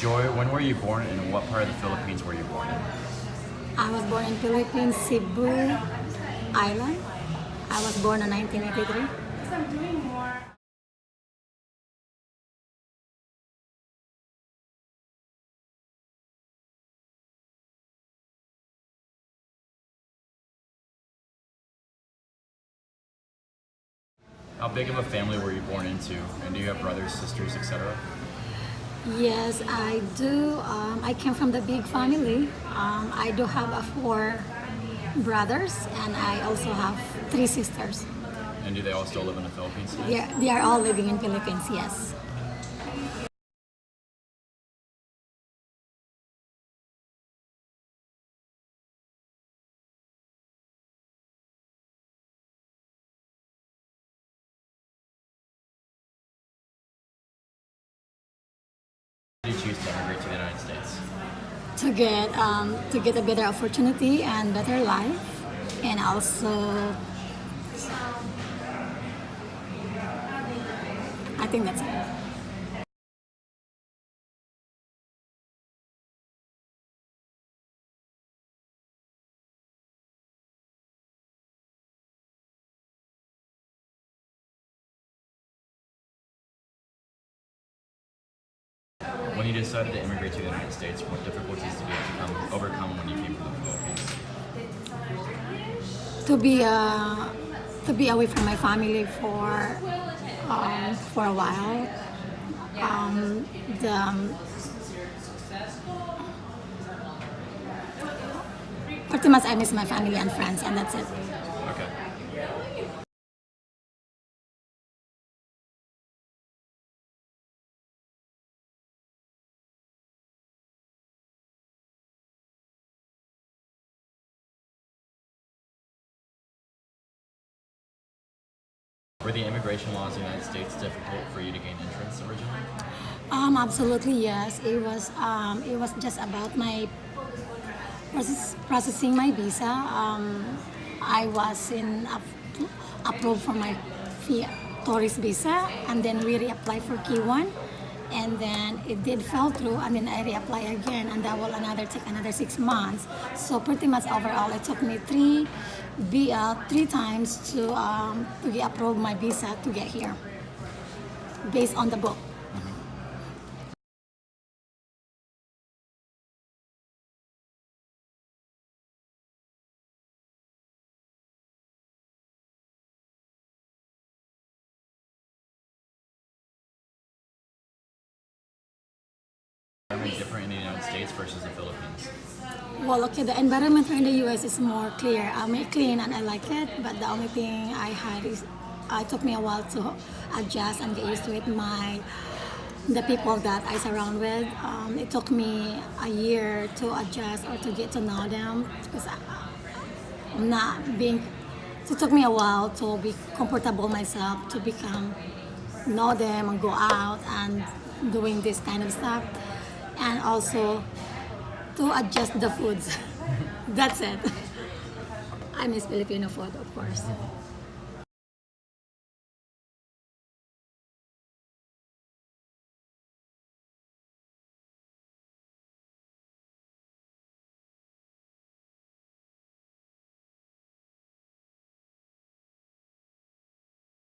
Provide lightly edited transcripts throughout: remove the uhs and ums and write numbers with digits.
Joy, when were you born and in what part of the Philippines were you born in? I was born in Philippines, Cebu Island. I was born in 1983. How big of a family were you born into? And do you have brothers, sisters, etc.? Yes, I do. I came from the big family. I do have four brothers, and I also have three sisters. And do they all still live in the Philippines? They are all living in Philippines. Yes. Did you choose to immigrate to the United States? To get a better opportunity and better life, and also I think that's it. When you decided to immigrate to the United States, what difficulties did you have to overcome when you came to the Philippines? To be away from my family for a while. The Pretty much I miss my family and friends, and that's it. Okay. Were the immigration laws in the United States difficult for you to gain entrance originally? Absolutely yes. It was just about my processing my visa. I was approved for my tourist visa, and then we reapply for K1, and then it did fell through, and then I reapply again, and that will take another 6 months. So pretty much overall, it took me three times to get approved my visa to get here, based on the book. Environment different in the United States versus the Philippines? Well, okay, the environment here in the US is more clear. I mean, clean, and I like it, but the only thing I had is it took me a while to adjust and get used to it. The people that I surround with, it took me a year to adjust or to get to know them, because I'm not being. It took me a while to be comfortable myself, to become know them and go out and doing this kind of stuff, and also to adjust the foods. That's it. I miss Filipino food, of course.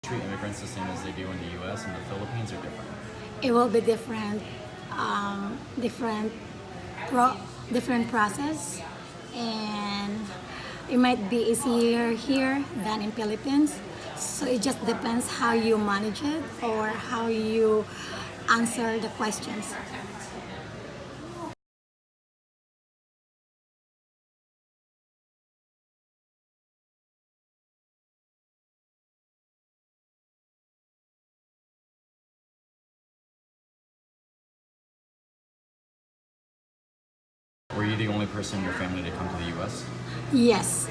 Treat immigrants the same as they do in the US and the Philippines or different? It will be different, pro, different process, and it might be easier here than in Philippines. So it just depends how you manage it or how you answer the questions. Were you the only person in your family to come to the US? Yes.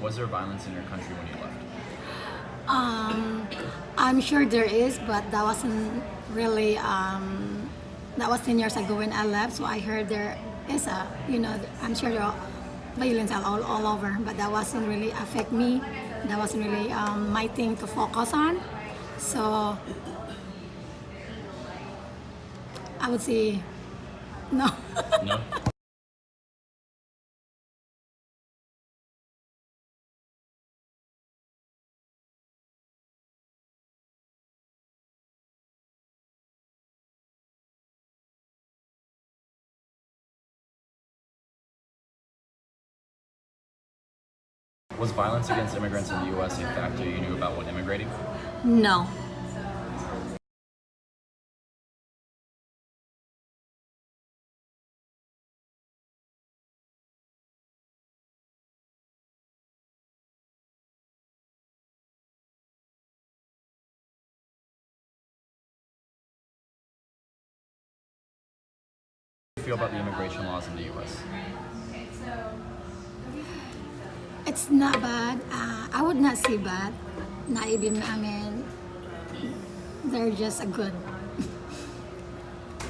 Was there violence in your country when you left? Um, I'm sure there is, but that wasn't really. That was 10 years ago when I left, so I heard there is a, I'm sure there are violence all over, but that wasn't really affect me. That wasn't really my thing to focus on. So I would say no. No. Was violence against immigrants in the U.S. a factor you knew about when immigrating? No. How do you feel about the immigration laws in the U.S.? It's not bad. I would not say bad. Not even, they're just a good.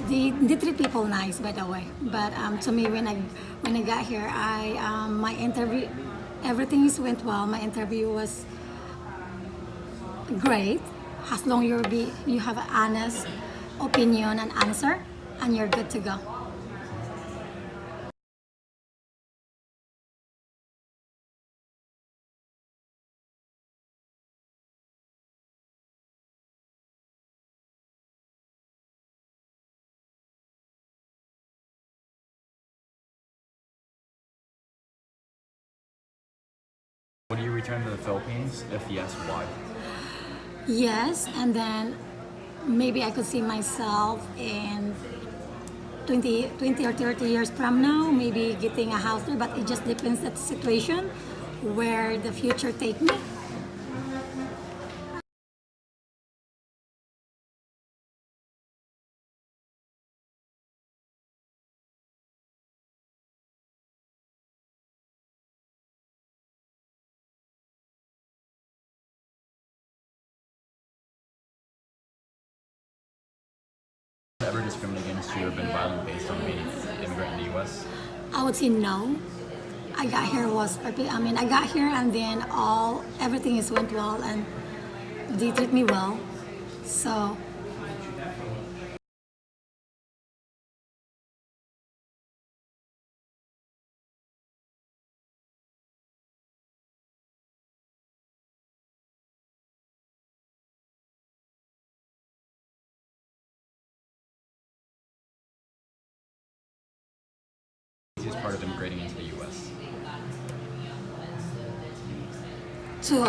They treat people nice, by the way. But to me, when I got here, my interview, everything went well. My interview was great. As long you have an honest opinion and answer, and you're good to go. Would you return to the Philippines? If yes, why? Yes, and then maybe I could see myself in 20 or 30 years from now, maybe getting a house there, but it just depends on the situation where the future take me. Ever discriminated against you or been violent based on being an immigrant in the U.S.? I would say no. I got here was I got here and then everything went well and they treat me well. So Easiest part of immigrating into the U.S.? to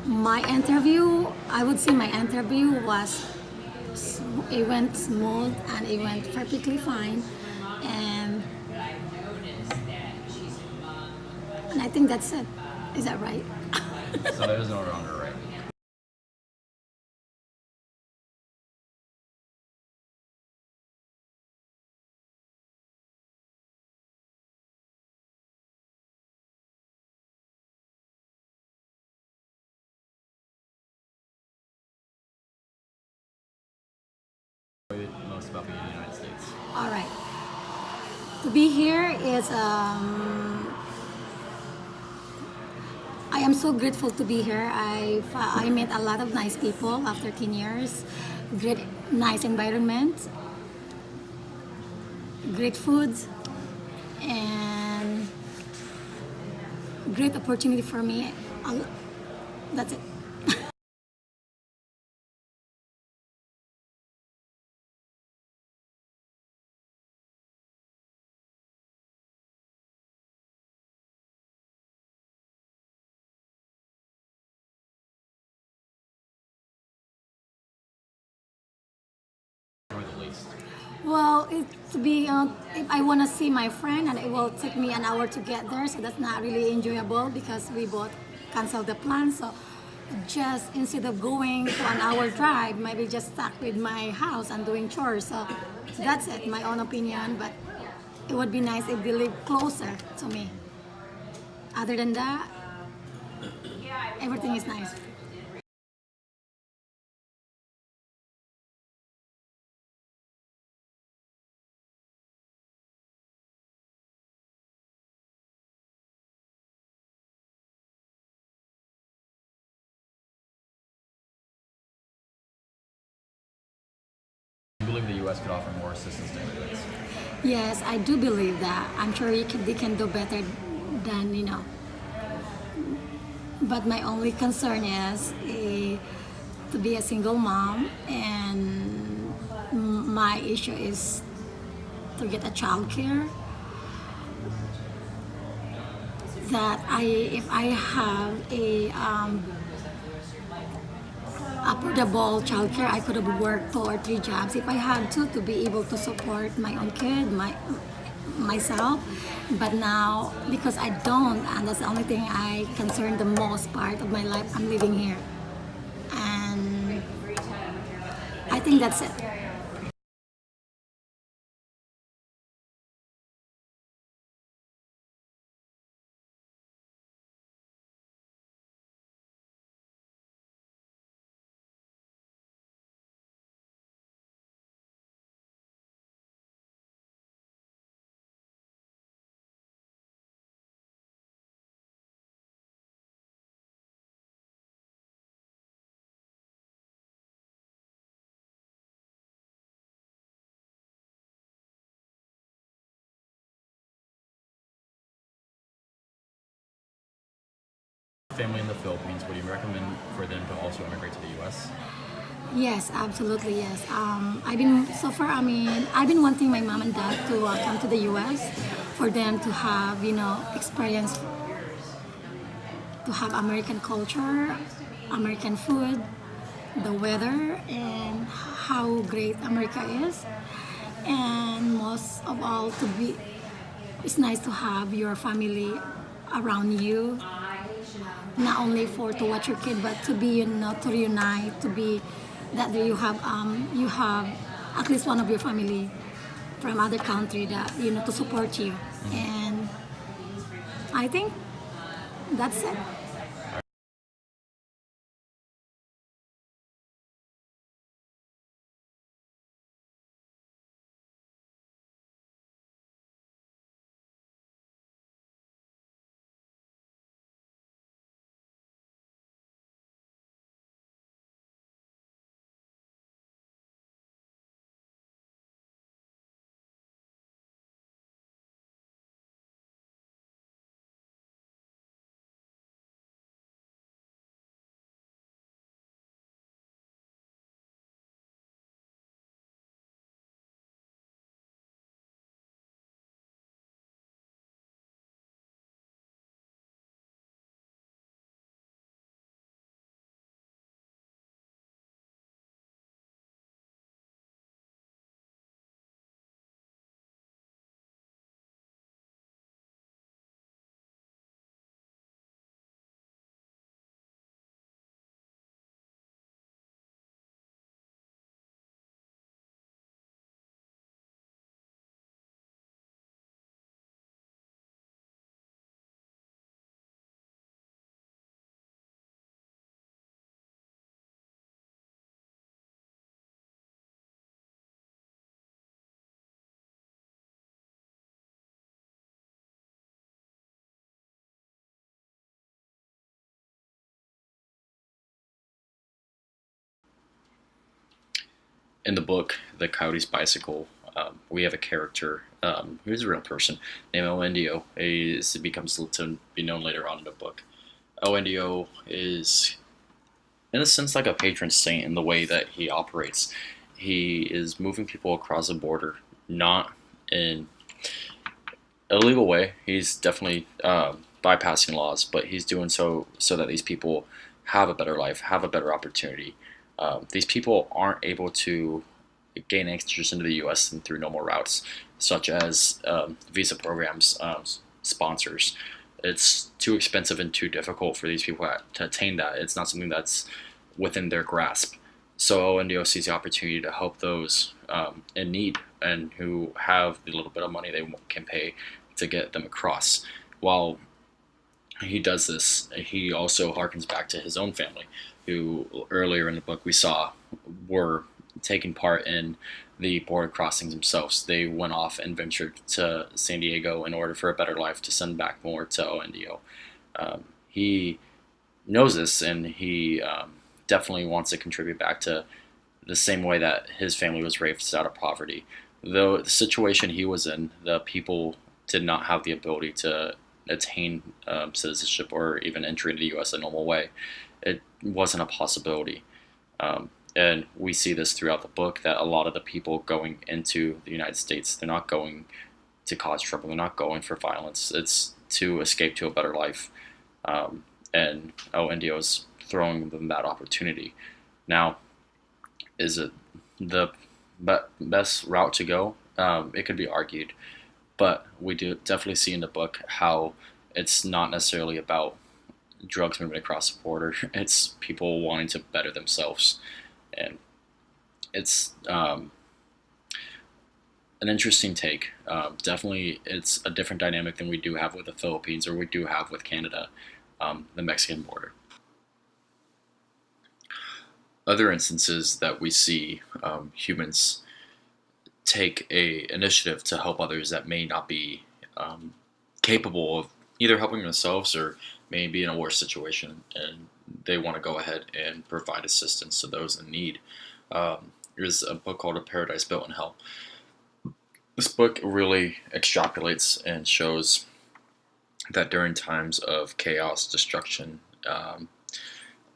my interview, I would say my interview it went smooth and it went perfectly fine, and I think that's it. Is that right? So there's no wrong or right. What do you enjoy most about being in the United States? All right. To be here is I am so grateful to be here. I met a lot of nice people after 10 years. Great, nice environment, great food, and great opportunity for me. That's it. Or the least? Well, if I want to see my friend and it will take me an hour to get there, so that's not really enjoyable because we both cancel the plan. So just instead of going to an hour drive, maybe just stuck with my house and doing chores. So that's it, my own opinion. But it would be nice if they live closer to me. Other than that, everything is nice. believe the U.S. could offer more assistance to immigrants? Yes, I do believe that. I'm sure they can do better than, But my only concern is to be a single mom, and my issue is to get a child care. That if I have a affordable childcare, I could have worked 2 or 3 jobs if I had to be able to support my own kid, myself. But now, because I don't, and that's the only thing I concern the most part of my life, I'm living here, and I think that's it. Family in the Philippines, would you recommend for them to also immigrate to the U.S.? Yes, absolutely, yes. I've been so far. I mean, I've been wanting my mom and dad to come to the U.S. for them to have, experience, to have American culture, American food, the weather, and how great America is. And most of all, it's nice to have your family around you, not only for to watch your kid, but to be, to reunite, to be that you have at least one of your family from other country that to support you. And I think that's it. In the book, The Coyote's Bicycle, we have a character who's a real person named Oendio. It becomes to be known later on in the book. Oendio is, in a sense, like a patron saint in the way that he operates. He is moving people across the border, not in a legal way. He's definitely bypassing laws, but he's doing so that these people have a better life, have a better opportunity. These people aren't able to gain access into the U.S. and through normal routes, such as visa programs, sponsors. It's too expensive and too difficult for these people to attain that. It's not something that's within their grasp. So ONDO sees the opportunity to help those in need and who have the little bit of money they can pay to get them across. While he does this, he also harkens back to his own family, who earlier in the book we saw were taking part in the border crossings themselves. They went off and ventured to San Diego in order for a better life to send back more to ONDO. He knows this, and he definitely wants to contribute back to the same way that his family was raised out of poverty. Though the situation he was in, the people did not have the ability to attain citizenship or even entry into the U.S. a normal way. It wasn't a possibility. And we see this throughout the book that a lot of the people going into the United States, they're not going to cause trouble. They're not going for violence. It's to escape to a better life. And Indio is throwing them that opportunity. Now, is it the best route to go? It could be argued, but we do definitely see in the book how it's not necessarily about drugs moving across the border. It's people wanting to better themselves, and it's an interesting take. Definitely, it's a different dynamic than we do have with the Philippines or we do have with Canada, the Mexican border. Other instances that we see humans take a initiative to help others that may not be capable of either helping themselves or maybe in a worse situation, and they want to go ahead and provide assistance to those in need. There's a book called A Paradise Built in Hell. This book really extrapolates and shows that during times of chaos, destruction,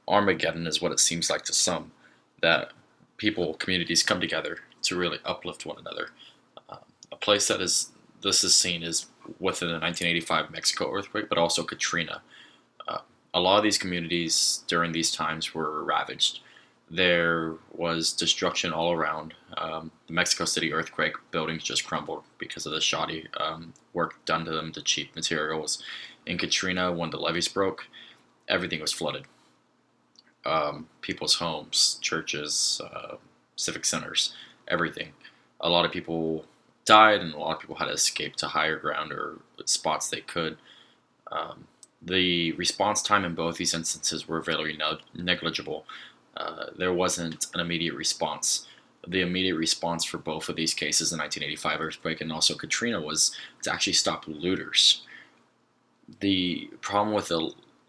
Armageddon is what it seems like to some, that people, communities come together to really uplift one another. A place that this is seen is within the 1985 Mexico earthquake, but also Katrina. A lot of these communities during these times were ravaged. There was destruction all around. The Mexico City earthquake, buildings just crumbled because of the shoddy work done to them, the cheap materials. In Katrina, when the levees broke, everything was flooded. People's homes, churches, civic centers, everything. A lot of people died, and a lot of people had to escape to higher ground or spots they could. The response time in both these instances were very negligible. There wasn't an immediate response. The immediate response for both of these cases, the 1985 earthquake and also Katrina, was to actually stop looters. The problem with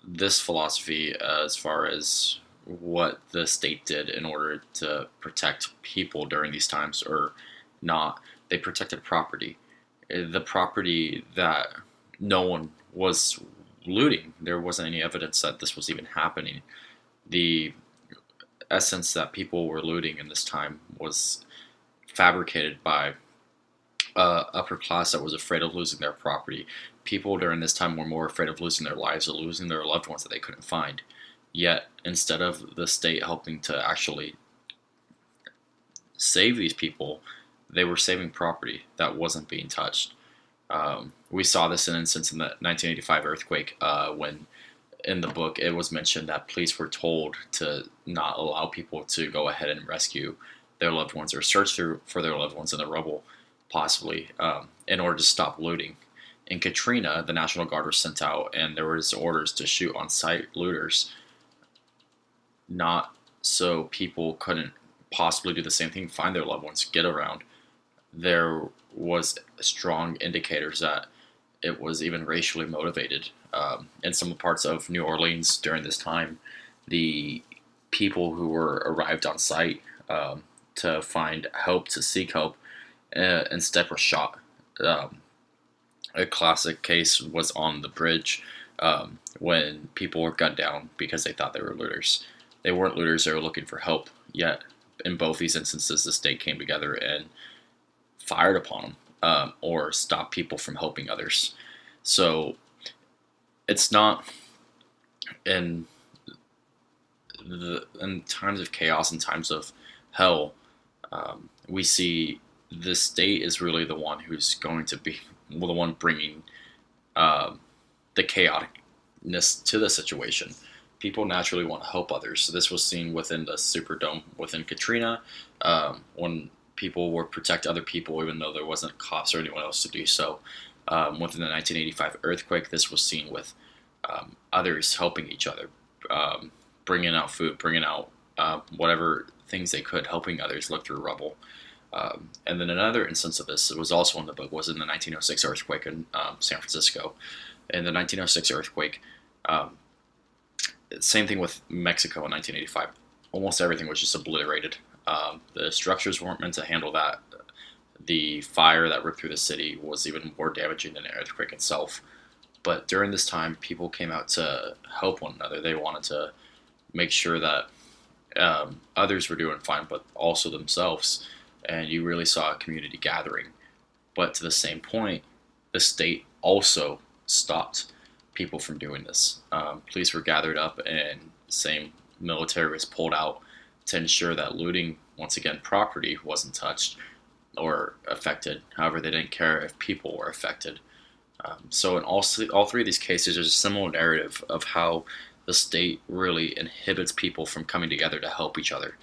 this philosophy, as far as what the state did in order to protect people during these times, or not, they protected property. The property that no one was looting. There wasn't any evidence that this was even happening. The essence that people were looting in this time was fabricated by upper class that was afraid of losing their property. People during this time were more afraid of losing their lives or losing their loved ones that they couldn't find. Yet, instead of the state helping to actually save these people, they were saving property that wasn't being touched. We saw this in instance in the 1985 earthquake when in the book it was mentioned that police were told to not allow people to go ahead and rescue their loved ones or search for their loved ones in the rubble, possibly, in order to stop looting. In Katrina, the National Guard was sent out and there was orders to shoot on-site looters, not so people couldn't possibly do the same thing, find their loved ones, get around. There was strong indicators that it was even racially motivated. In some parts of New Orleans during this time, the people who were arrived on site to find help, to seek help, instead were shot. A classic case was on the bridge when people were gunned down because they thought they were looters. They weren't looters, they were looking for help. Yet, in both these instances, the state came together and fired upon them or stopped people from helping others. So, it's not in times of chaos and times of hell, we see the state is really the one who's going to be the one bringing the chaoticness to the situation. People naturally want to help others. So this was seen within the Superdome, within Katrina, when people were protect other people even though there wasn't cops or anyone else to do so. Within the 1985 earthquake, this was seen with others helping each other, bringing out food, bringing out whatever things they could, helping others look through rubble. And then another instance of this, it was also in the book, was in the 1906 earthquake in San Francisco. In the 1906 earthquake, same thing with Mexico in 1985. Almost everything was just obliterated. The structures weren't meant to handle that. The fire that ripped through the city was even more damaging than the earthquake itself. But during this time, people came out to help one another. They wanted to make sure that others were doing fine, but also themselves. And you really saw a community gathering. But to the same point, the state also stopped people from doing this. Police were gathered up, and the same military was pulled out to ensure that looting, once again, property wasn't touched or affected. However, they didn't care if people were affected. So in all three of these cases, there's a similar narrative of how the state really inhibits people from coming together to help each other.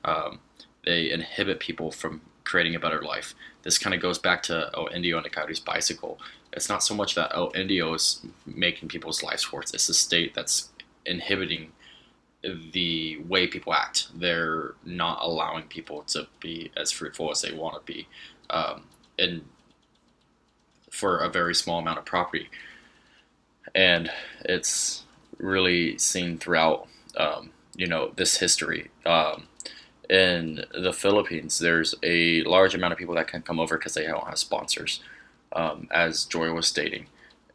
Um, they inhibit people from creating a better life. This kind of goes back to Indio and the Coyote's bicycle. It's not so much that Indio is making people's lives worse. It's the state that's inhibiting the way people act. They're not allowing people to be as fruitful as they want to be, and for a very small amount of property. And it's really seen throughout, this history. In the Philippines, there's a large amount of people that can come over because they don't have sponsors. As Joy was stating,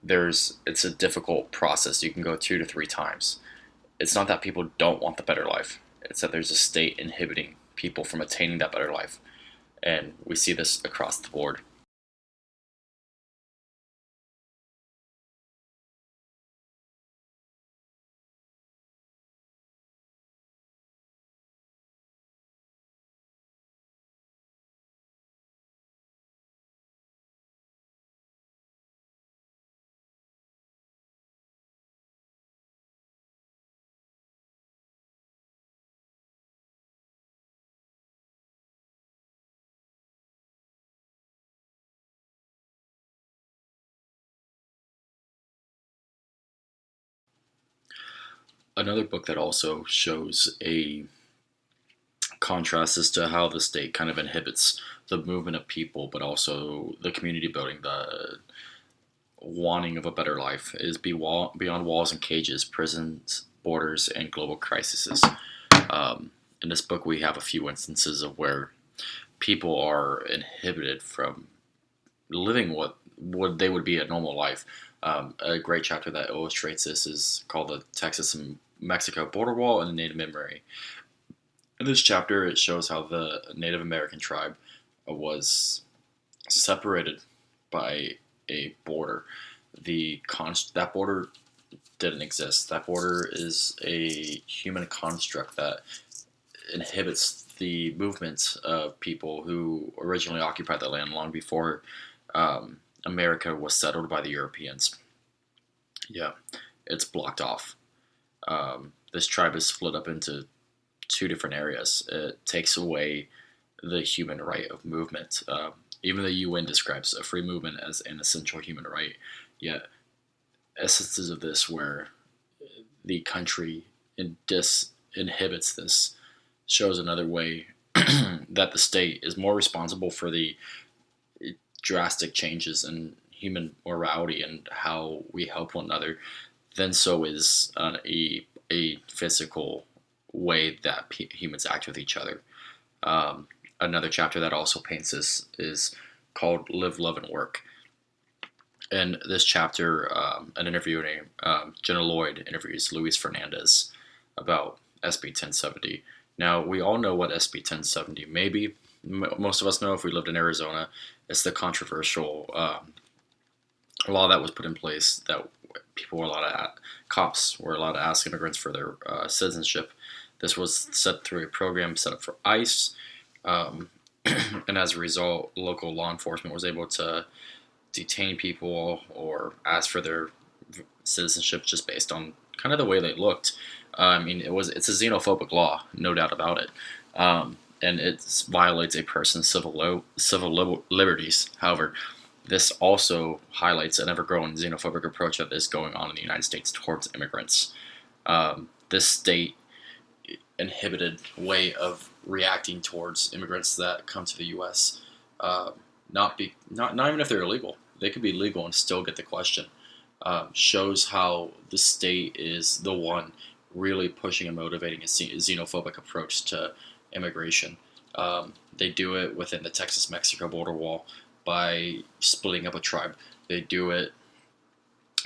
it's a difficult process. You can go 2 to 3 times. It's not that people don't want the better life. It's that there's a state inhibiting people from attaining that better life. And we see this across the board. Another book that also shows a contrast as to how the state kind of inhibits the movement of people, but also the community building, the wanting of a better life, is Beyond Walls and Cages, Prisons, Borders, and Global Crises. In this book, we have a few instances of where people are inhibited from living what they would be a normal life. A great chapter that illustrates this is called the Texas and Mexico Border Wall and the Native Memory. In this chapter, it shows how the Native American tribe was separated by a border. That border didn't exist. That border is a human construct that inhibits the movement of people who originally occupied the land long before America was settled by the Europeans. Yeah, it's blocked off. This tribe is split up into 2 different areas. It takes away the human right of movement. Even the UN describes a free movement as an essential human right. Yet, essences of this where the country inhibits this shows another way that the state is more responsible for the drastic changes in human morality and how we help one another than so is a physical way that humans act with each other. Another chapter that also paints this is called Live, Love, and Work. In this chapter, an interviewer named Jenna Lloyd interviews Luis Fernandez about SB 1070. Now, we all know what SB 1070 may be. Most of us know if we lived in Arizona. It's the controversial law that was put in place that cops were allowed to ask immigrants for their citizenship. This was set through a program set up for ICE, and as a result, local law enforcement was able to detain people or ask for their citizenship just based on kind of the way they looked. It's a xenophobic law, no doubt about it, and it violates a person's civil liberties. However, this also highlights an ever-growing xenophobic approach that is going on in the United States towards immigrants. This state inhibited way of reacting towards immigrants that come to the U.S. Not even if they're illegal, they could be legal and still get the question. Shows how the state is the one really pushing and motivating a xenophobic approach to immigration. They do it within the Texas-Mexico border wall by splitting up a tribe. They do it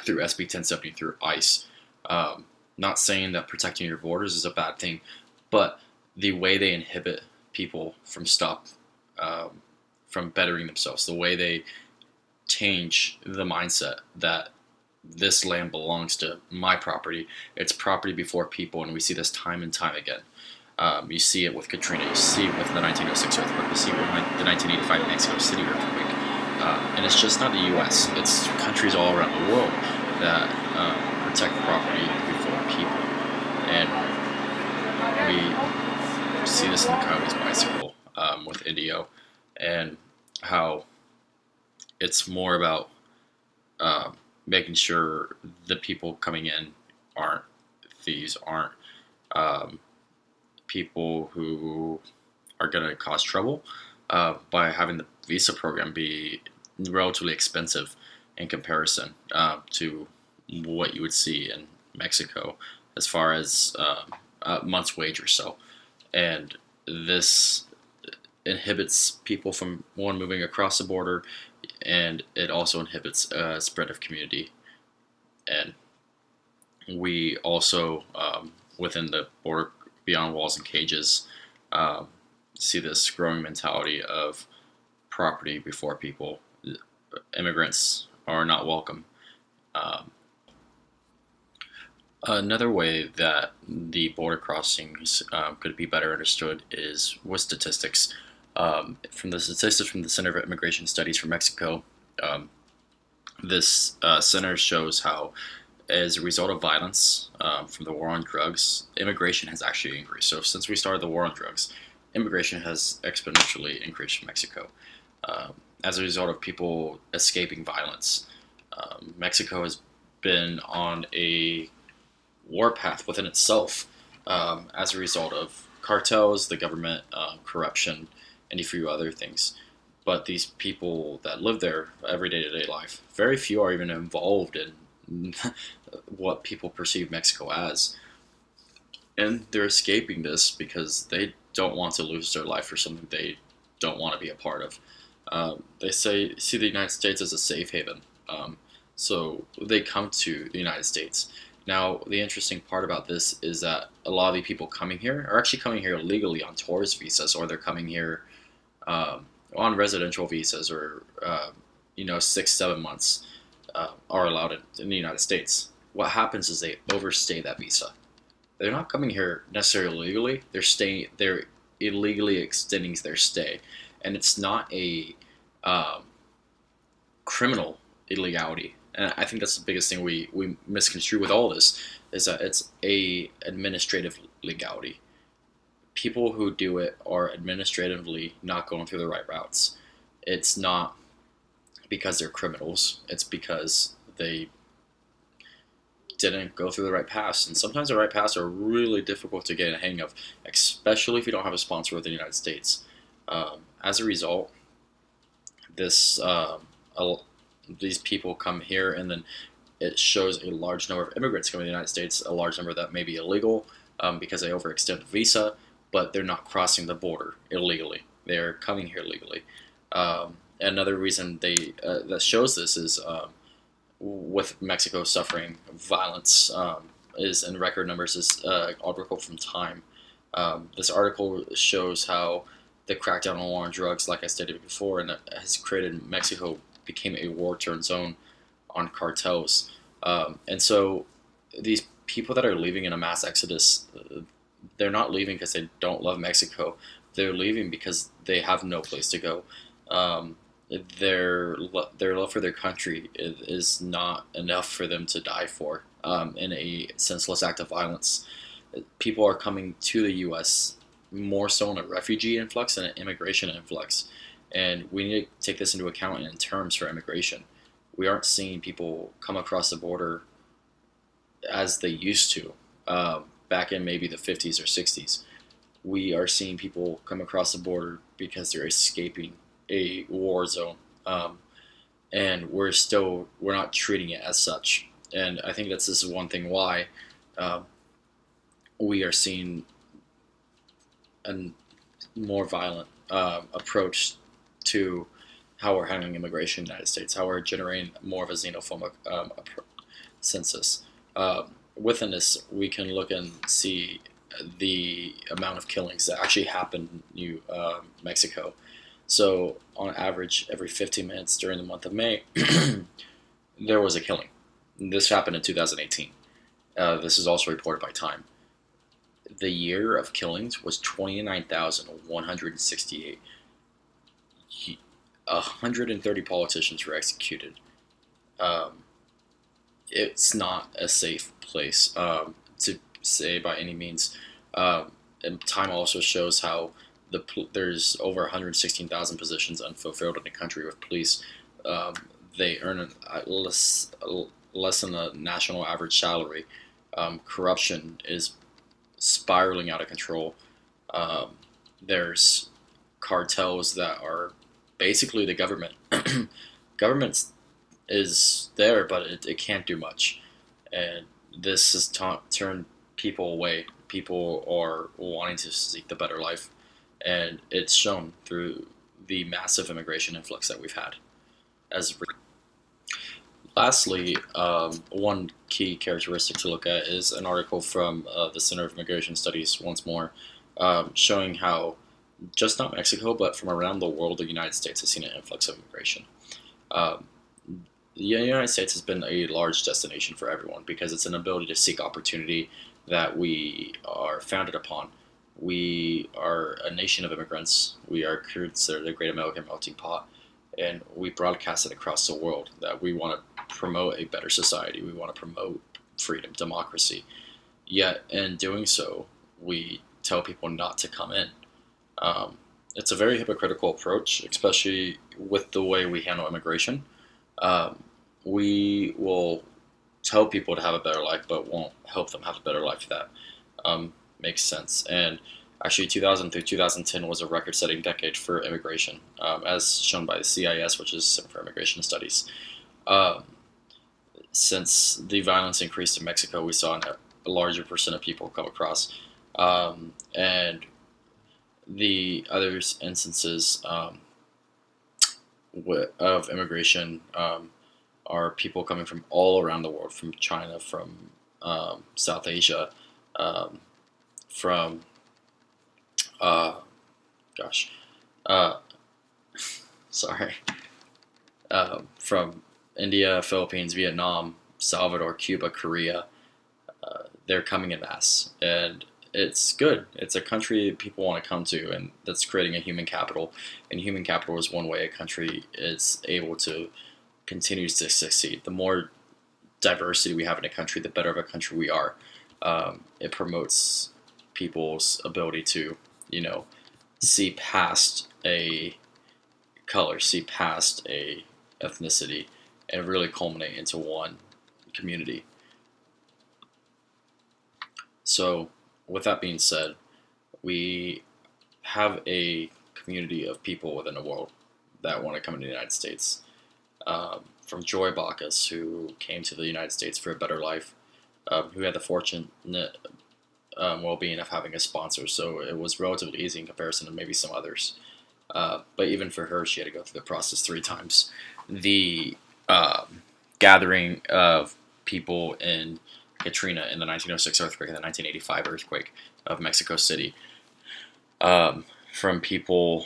through SB 1070 through ICE. Not saying that protecting your borders is a bad thing, but the way they inhibit people from bettering themselves, the way they change the mindset that this land belongs to my property, it's property before people, and we see this time and time again. You see it with Katrina, you see it with the 1906 earthquake, you see it with the 1985 Mexico City earthquake. And it's just not the U.S., it's countries all around the world that protect property before people. And we see this in the Coyote's bicycle with Indio, and how it's more about making sure the people coming in aren't thieves, aren't people who are going to cause trouble by having the visa program be relatively expensive in comparison to what you would see in Mexico as far as a month's wage or so. And this inhibits people from moving across the border, and it also inhibits spread of community. And we also, within the border, beyond walls and cages, see this growing mentality of property before people. Immigrants are not welcome. Another way that the border crossings could be better understood is with statistics. From the statistics from the Center for Immigration Studies for Mexico, this center shows how, as a result of violence from the war on drugs, immigration has actually increased. So since we started the war on drugs, immigration has exponentially increased in Mexico. As a result of people escaping violence, Mexico has been on a warpath within itself as a result of cartels, the government, corruption, and a few other things. But these people that live there every day-to-day life, very few are even involved in what people perceive Mexico as. And they're escaping this because they don't want to lose their life for something they don't want to be a part of. They see the United States as a safe haven. So they come to the United States. Now, the interesting part about this is that a lot of the people coming here are actually coming here legally on tourist visas, or they're coming here on residential visas, or 6-7 months are allowed in the United States. What happens is they overstay that visa. They're not coming here necessarily legally. They're illegally extending their stay, and it's not a criminal illegality. And I think that's the biggest thing we misconstrue with all this, is that it's a administrative legality. People who do it are administratively not going through the right routes. It's not because they're criminals. It's because they didn't go through the right paths. And sometimes the right paths are really difficult to get a hang of, especially if you don't have a sponsor within the United States. As a result, these people come here, and then it shows a large number of immigrants coming to the United States, a large number that may be illegal because they overextend the visa, but they're not crossing the border illegally. They're coming here legally. Another reason that shows this is with Mexico suffering violence is in record numbers. Is an article from Time. This article shows how the crackdown on war on drugs, like I stated before, and has created Mexico became a war-torn zone on cartels. And so these people that are leaving in a mass exodus, they're not leaving because they don't love Mexico. They're leaving because they have no place to go. Their love for their country is not enough for them to die for in a senseless act of violence. People are coming to the U.S. more so in a refugee influx than an immigration influx. And we need to take this into account in terms for immigration. We aren't seeing people come across the border as they used to back in maybe the 50s or 60s. We are seeing people come across the border because they're escaping a war zone. And we're not treating it as such. And I think this is one thing why we are seeing more violent approach to how we're handling immigration in the United States, how we're generating more of a xenophobic census. Within this, we can look and see the amount of killings that actually happened in Mexico. So, on average, every 15 minutes during the month of May, there was a killing. This happened in 2018. This is also reported by Time. The year of killings was 29,168. 130 politicians were executed. Um, it's not a safe place to say by any means. And Time also shows how there's over 116,000 positions unfulfilled in the country with police. Um, they earn less than the national average salary. Corruption is spiraling out of control. Um, there's cartels that are basically the government. Government is there, but it can't do much. And this has turned people away. People are wanting to seek the better life. And it's shown through the massive immigration influx that we've had. As Lastly, one key characteristic to look at is an article from the Center of Immigration Studies, once more, showing how just not Mexico, but from around the world, the United States has seen an influx of immigration. Um, the United States has been a large destination for everyone because it's an ability to seek opportunity that we are founded upon. We are a nation of immigrants. We are considered the Great American Melting Pot, and we broadcast it across the world that we want to promote a better society. We want to promote freedom, democracy. Yet, in doing so, we tell people not to come in. It's a very hypocritical approach, especially with the way we handle immigration. Um, we will tell people to have a better life, but won't help them have a better life. That makes sense. And actually, 2000 through 2010 was a record-setting decade for immigration, as shown by the CIS, which is Center for Immigration Studies. Um, since the violence increased in Mexico, we saw a larger percent of people come across. And the other instances of immigration are people coming from all around the world, from China, from South Asia, um, from uh, gosh, uh, sorry, from India, Philippines, Vietnam, Salvador, Cuba, Korea. They're coming in mass, and it's good. It's a country people want to come to, and that's creating a human capital. And human capital is one way a country is able to continue to succeed. The more diversity we have in a country, the better of a country we are. It promotes people's ability to, you know, see past a color, see past a ethnicity, and really culminate into one community. So, with that being said, we have a community of people within the world that want to come to the United States. From Joy Bacchus, who came to the United States for a better life, who had the fortunate well-being of having a sponsor, so it was relatively easy in comparison to maybe some others. But even for her, she had to go through the process 3 times. The gathering of people in Katrina in the 1906 earthquake and the 1985 earthquake of Mexico City, from people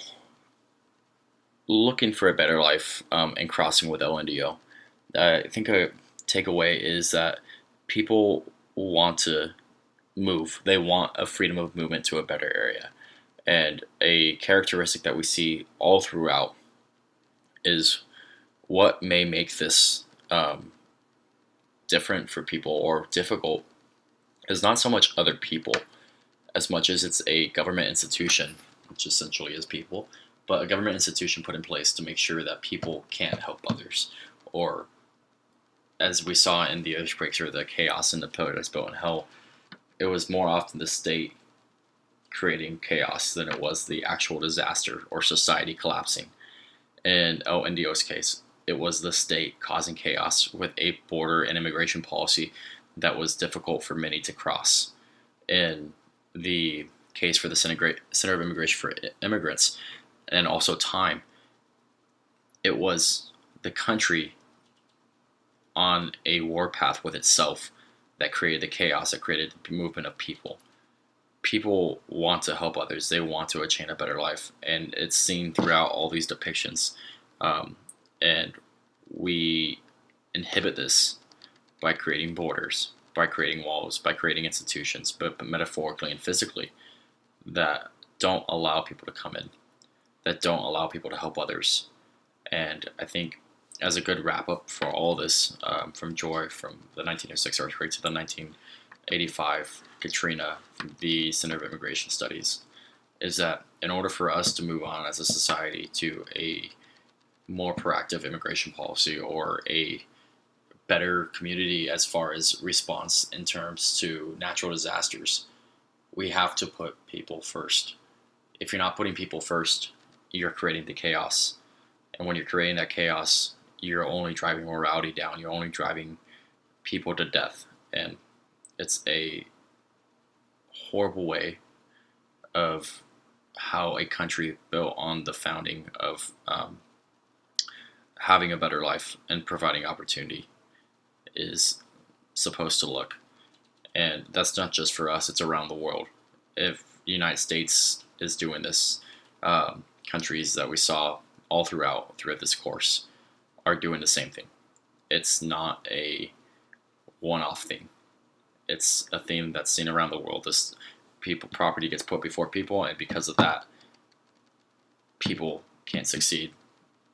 looking for a better life and crossing with ONDO. I think a takeaway is that people want to move. They want a freedom of movement to a better area. And a characteristic that we see all throughout is what may make this different for people or difficult is not so much other people as much as it's a government institution, which essentially is people, but a government institution put in place to make sure that people can't help others. Or, as we saw in the earthquakes or the chaos in the Paradise Boat in Hell, it was more often the state creating chaos than it was the actual disaster or society collapsing. In NDO's case, it was the state causing chaos with a border and immigration policy that was difficult for many to cross. In the case for the Center of Immigration for Immigrants, and also time. It was the country on a warpath with itself that created the chaos, that created the movement of people. People want to help others. They want to attain a better life, and it's seen throughout all these depictions. And we inhibit this by creating borders, by creating walls, by creating institutions, but metaphorically and physically, that don't allow people to come in, that don't allow people to help others. And I think as a good wrap up for all this, from Joy, from the 1906 earthquake to the 1985 Katrina, the Center of Immigration Studies, is that in order for us to move on as a society to a more proactive immigration policy, or a better community as far as response in terms to natural disasters, we have to put people first. If you're not putting people first, you're creating the chaos. And when you're creating that chaos, you're only driving morality down. You're only driving people to death. And it's a horrible way of how a country built on the founding of having a better life and providing opportunity is supposed to look. And that's not just for us, it's around the world. If the United States is doing this, countries that we saw all throughout this course are doing the same thing. It's not a one-off thing. It's a theme that's seen around the world. This property gets put before people, and because of that, people can't succeed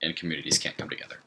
and communities can't come together.